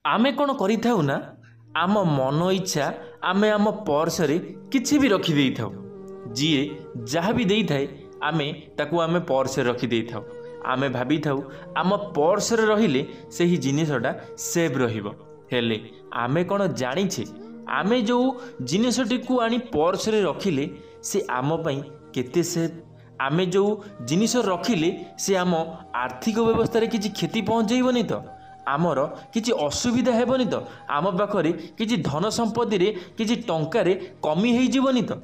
आमे कौन करिथाउ ना आम मन इच्छा आमे आम पर्सरे किछि भी रखी देई थाउ। जीए जहाँ भी देई थाए आमे ताकू आमे पर्स रखी देई थाउ। आमे भाभी थाउ आम पर्स रहिले सेही जिनिसटा सेव रहिबो। हेले आमे कौन जानिछे आमे जो जिनिसटी को आनी पर्स रखिले से आम पई केते सेव। आमे जो जिनिस रखिले से आम आर्थिक व्यवस्था रे किछि क्षति पहुंचैबनी तो आमर किछि असुविधा हेबनी तो आम पाखरे किछि धन संपत्ति रे किछि टंकारे कमी हेई जीवनी तो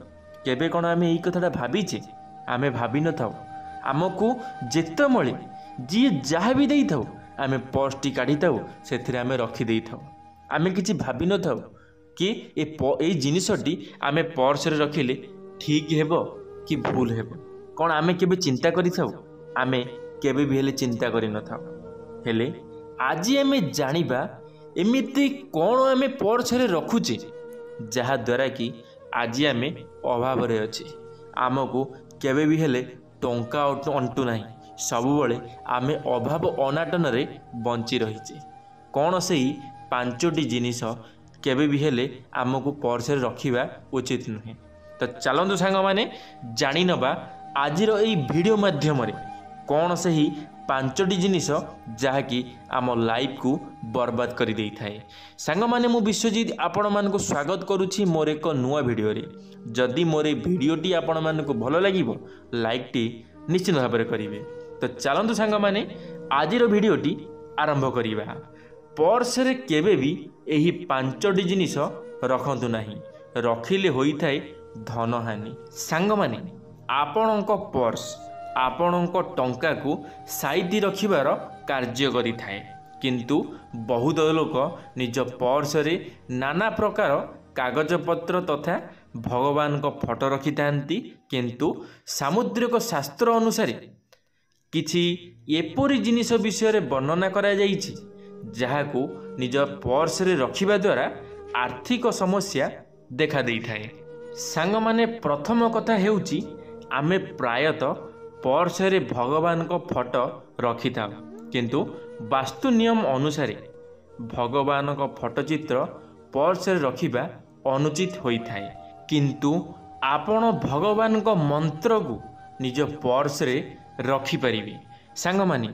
केबे कोन आमे एई कथाटा भाबिछे। आमे भाबी न थाउ आमको जेते मळे जी जहाँ भी देई थाउ आमे पर्सटी काढी थाउ सेथिरे आमे रखी देई थाउ। आमे किछि भाबी न थाउ कि ए जिनिसटी आमे पर्स रे रखिले ठीक हेबो कि भूल हेबो। कौन आमे केबे चिंता करि थाउ आमे केबे भी हेले चिंता करि न थाउ। हेले आज आमे जानिबा एमिति कौन आमे पर्स रे रखुचे जहा द्वारा कि आज आमे अभाव रे अछि। आमको केबे भी हेले टंका अंटू नाही सबु बळे आमे अभाव अनाटन रे बंची रहिचे। कौन सेही पांचटी जिनिस केबे भी हेले आमको पर्स रे रखिबा उचित नुहे। तो चलंतु सांग माने जानि नबा आजिर एई वीडियो माध्यम रे कौन सेही पांचटी जिनिस जहाँकि आम लाइफ को बर्बाद कर दे थाए। सांग माने मु विश्वजीत आपण मानक स्वागत करुछि मोर एक नुआ वीडियो रे। जदि मोर वीडियोटी आपण मानक भल लागिवो लाइक टी निश्चित भाव में करिवे। तो चलंतु सांग माने आजिर वीडियोटी आरंभ करिबा। पर्स रे केबे भी एही पांचटी जिनिस रखंतु नाही रखिले होई थाए धन हानि। सांग माने आपणक पर्स आपणक टंका को साइति रखिबार कार्य करि थाए किंतु बहुत लोक निज पर्स रे नाना प्रकार कागज पत्र तथा भगवान को फोटो रखि थांती। किंतु सामुद्रिक शास्त्र अनुसार किछि एपरि जिनिस विषय रे वर्णना करा जाइछि जहाको निज पर्स रे रखिबा द्वारा आर्थिक समस्या देखा देई थाए। सांग माने प्रथम कथा हेउछि आमे प्रायतः पर्स रे भगवान को फोटो रखि था किंतु वास्तु नियम अनुसार भगवान को फोटो चित्र पर्स रे रखिबा अनुचित होई थाए। किंतु आपण भगवान को मंत्र को निज पर्स रे रखि परिबे। सांग माने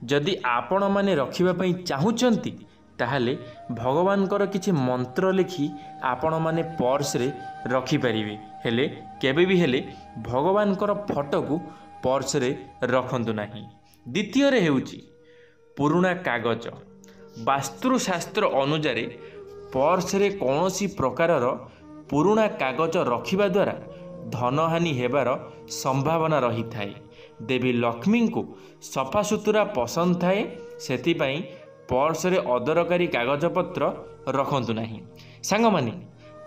जदि आपण माने रखिबा पई चाहुचंती ताहले भगवान कर किछि मंत्र लिखि आपण माने पर्स रे रखि परिबे। हेले केबे भी हेले भगवान कर फोटो को पर्स रे रखंतु नाही। द्वितीय रे हेउची पुराना कागज। वास्तुशास्त्र अनुसार पर्स रे कौनसी प्रकारर पुराना कागज रखिबा द्वारा धनहानि हेबार संभावना रही थाए। देवी लक्ष्मी को सफा सुतुरा पसंद थाए सेथिपाई पर्स रे अदरकारी कागज पत्र रखंतु नाही। सांग माने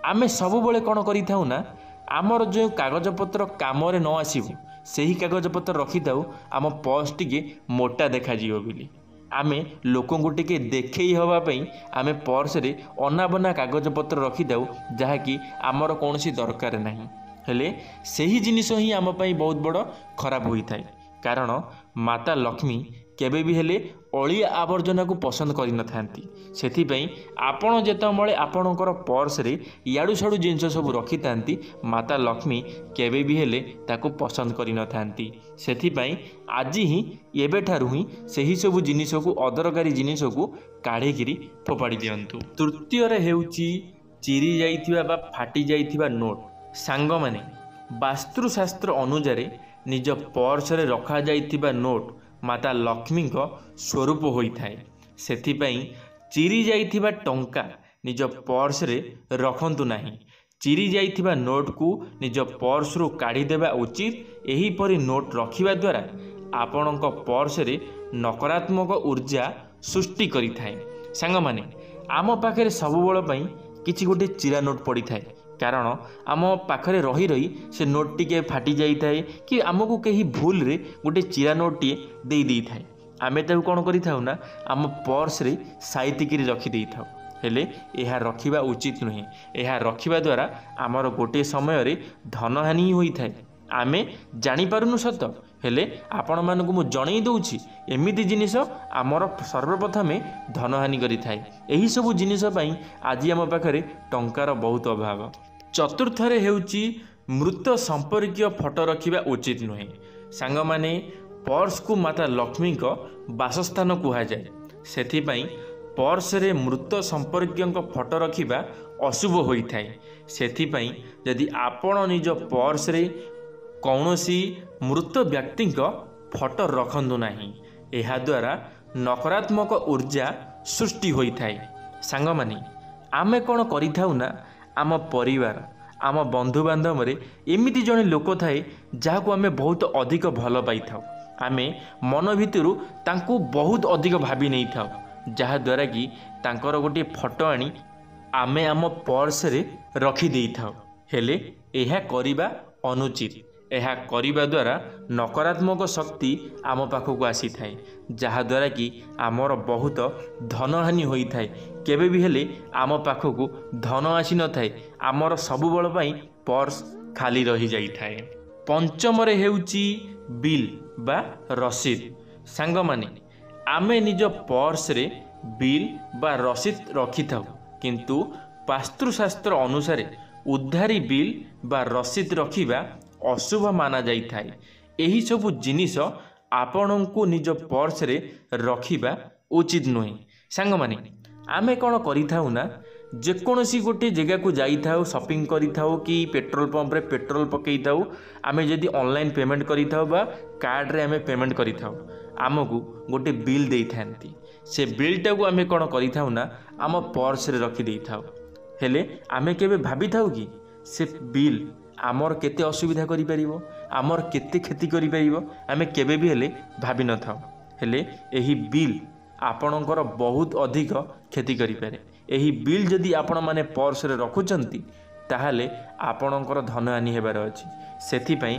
आमे सबु बेले कोन करि थाउ ना आमर जो कागज पत्र काम रे न आसीबो सेही कागज पत्र रखी थाउ आम पर्स टिके मोटा देखा जिवो बिली। आमे लोकों को टिके देखई हवा पई आमे पर्स रे अनाबना कागज पत्र रखी थाउ जहाँकि आमर कोनसी दरकार नाही। हेले सेही जिनिस ही आम पई बहुत बड़ खराब होई थाए कारण माता लक्ष्मी केबे भी हेले अलिया आवर्जना को पसंद करि न थांती। सेथिपई आपण जेतमळे आपणकर पर्स रे याडू साडू जिनिस सब रखि थांती माता लक्ष्मी केबे भी हेले ताको पसंद करि न थांती। सेथिपई आज ही एबेठारु ही सेही सब जिनिस को अदरकारी जिनिस को काढिकिरी फोपाड़ी दियंतु। तृतीय रे हेउची चिरी जाइथिबा बा फाटी जाइथिबा नोट। सांग माने वास्तुशास्त्र अनुसार निज पर्स रे रखा जाइथिबा नोट माता लक्ष्मी को स्वरूप होई थाए। सेथिपई चिरी जाइथिबा टंका निज पर्स रे रखंतु नाही। चिरी जाइथिबा नोट को निज पर्स रु काढ़ी देबा उचित। एही परि नोट रखिबा द्वारा आपणक पर्स रे नकारात्मक ऊर्जा सृष्टि करि थाए। सांग माने आम पाखरे सबु बेଳ पई किछि गोटे चिरा नोट पड़ी थाए कारण आम पाखरे रही रही से नोट टिके फाटी जाई थाए कि आमको कहीं भूल रे गोटे चिरा नोट टी दे दी थाए। आमे ताऊ कौन करि थाउ ना आम पर्स रे साइतिकिरी रखी देई थाउ। हेले यह रखिबा उचित नुहे। यह रखिबा द्वारा आमर गोटे समय रे धनहानि होई थाए। आमे जानी पारुनु सत हेले आपण मानकु मु जणई दउछि एमिति जिनिस आमर सर्वप्रथमे धनहानि करि थाए। एही सब जिनिस पई आज आम पाखरे टंकार बहुत अभाव। चतुर्थरे हेउछि मृत संपर्कीय फोटो रखिबा उचित नुहे। सांग माने पर्स को माता लक्ष्मी को बासस्थान कहा जाए, सेथिपाई पर्स रे मृत संपर्कीय फोटो रखिबा अशुभ होइथाए। सेथिपाई यदि आपण निज पर्स रे कौनसी मृत व्यक्ति फोटो रखंतु नाही, एहा द्वारा नकारात्मक ऊर्जा सृष्टि होइथाए। सांग माने आमे कोन करिथाउ ना, आम परिवार आम बंधु बांधव एमिति जड़े लोक थाए जहाको आमे बहुत अधिक भल पाई थाउ। आमे मन भितरु तांको बहुत अधिक भाभी नहीं थाउ, जहा द्वारा कि तांकर गोटे फोटो आनी आमे आम पर्स रे रखी देई थाउ। हेले एहा करिबा अनुचित। एहा करिबा द्वारा नकारात्मक शक्ति आम पाखक आसी थाए, जहा द्वारा कि आमर बहुत धनहानि होई थाए। केबे भी हेले आम पाखक धन आसी न थाए, आमर सबु बळ पई पर्स खाली रही जाई थाए। पंचमरे हेउची बिल बा रसीद। सांग माने आमे निज पर्स रे बिल बा रसीद रखी थाउ, किंतु वास्तुशास्त्र अनुसार उधारी बिल बा रसीद रखिबा अशुभ माना जाई थाए। एही सबु जिनिस आपणको निज पर्स रे रखिबा उचित नुहे। सांग माने आमे कोन करिथाउ ना, जेकोसी गोटे जगह को जाई थाउ, शॉपिंग करि थाउ कि पेट्रोल पंप रे पेट्रोल पकई थाउ, आमे जदि ऑनलाइन पेमेंट करि थाउ बा कार्ड रे आमे पेमेंट करि थाउ, आमको गोटे बिल देई थांती। से बिल टाको आमे कोन करि थाउ ना, आम पर्स रे रखि देई थाउ। हेले आमे केबे भाबी थाउ कि से बिल आमर केते असुविधा करि परिबो, आमर केते क्षति करि परिबो, आमे केबे भी हेले भाबी न थाउ। हेले एही बिल आपणकर बहुत अधिक क्षति करि पारे। एही बिल जदि आपण माने पर्स रे रखुचंती, ताहाले आपणकर धनहानि हेबार अछि। सेथि पई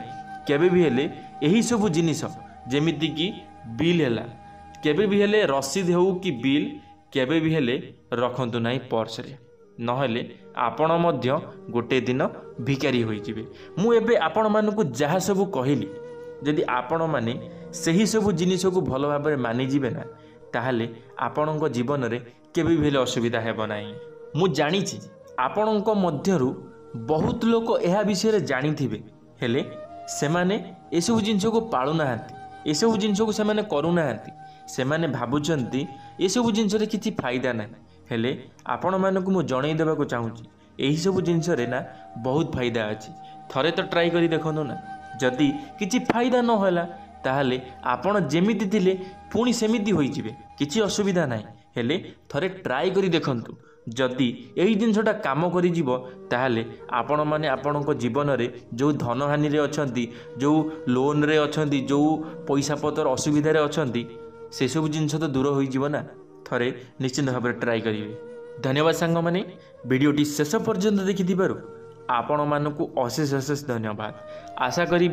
केबे भी हेले एही सब जिनिस जेमिति कि बिल हेला, केबे भी हेले रसीद हो कि बिल केबे भी हेले रखंतु नाही पर्स रे, नहेले आपण मध्य गोटे दिन भिकारी होई जिवे। मु एबे आपण मानकु जहा सब कहिली, जदि आपण माने सही सब जिनिस को भल भाबरे मानि जिवे ना, ताहाले आपणको जीवन रे केबे भी हेले असुविधा हेबो नाही। मु जानिछि आपणको मध्यरु बहुत लोक एहा विषय रे जानिथिबे, हेले सेमाने एसबु जिनिस को पाळु नाहांती, एसबु जिनिस को सेमाने करू नाहांती। सेमाने भाबुचंती एसबु जिनिस रे किछि फायदा नाही, हेले आपण मानकु मु जणई देबाको चाहूची एही सब जिनिस रे ना बहुत फायदा अछि। थरे तो ट्राई करी देखनु ना, जदि किछि फायदा न होला ताहाले आपण जेमिति थिले पुणी सेमिति होई जिवे, किछि असुविधा नाही। हेले थरे ट्राई करी देखंतु, जदि एही जिनिसटा काम करि जिवो, ताहाले आपण माने आपणको जीवन रे जो धनहानि रे अछंती, जो लोन रे अछंती, जो पैसा पतर असुविधा रे अछंती, से सब जिनिस तो दूर होई जिवो ना। थरे निश्चित भाव में ट्राई करिवे। धन्यवाद सांग माने, वीडियोटी शेष पर्यंत देखिथिबारु आपण मानकु अशेष अशेष धन्यवाद। आशा करी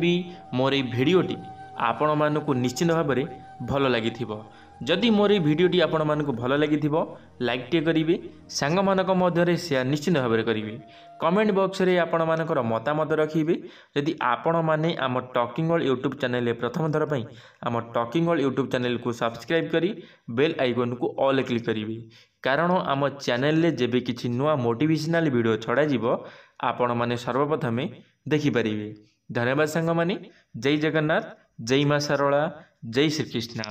मोर ए भिडियोटी आपण मानकु निश्चित भाव में भल लागिथिबो। जदि मोर ए भिडियोटी आपण मानकु भल लागिथिबो, लाइक टे करिवे, सांग मानक मध्यरे शेयर निश्चित भाव में करिवे। कमेंट बॉक्स रे आपण मानकर मतामत रखिबे। यदि आपण माने आम टॉकिंग वर्ल्ड यूट्यूब चैनल प्रथम थर पई आम टॉकिंग वर्ल्ड यूट्यूब चैनल को सब्सक्राइब करी बेल आइकन को ऑल क्लिक करिवे, कारण आम चैनल रे जेबे किछि नुआ मोटिवेशनल वीडियो छड़ा जिवो आपण माने सर्वप्रथमे देखि परिवे। धन्यवाद सांग माने। जय जगन्नाथ, जय मां सरला, जय श्री कृष्ण।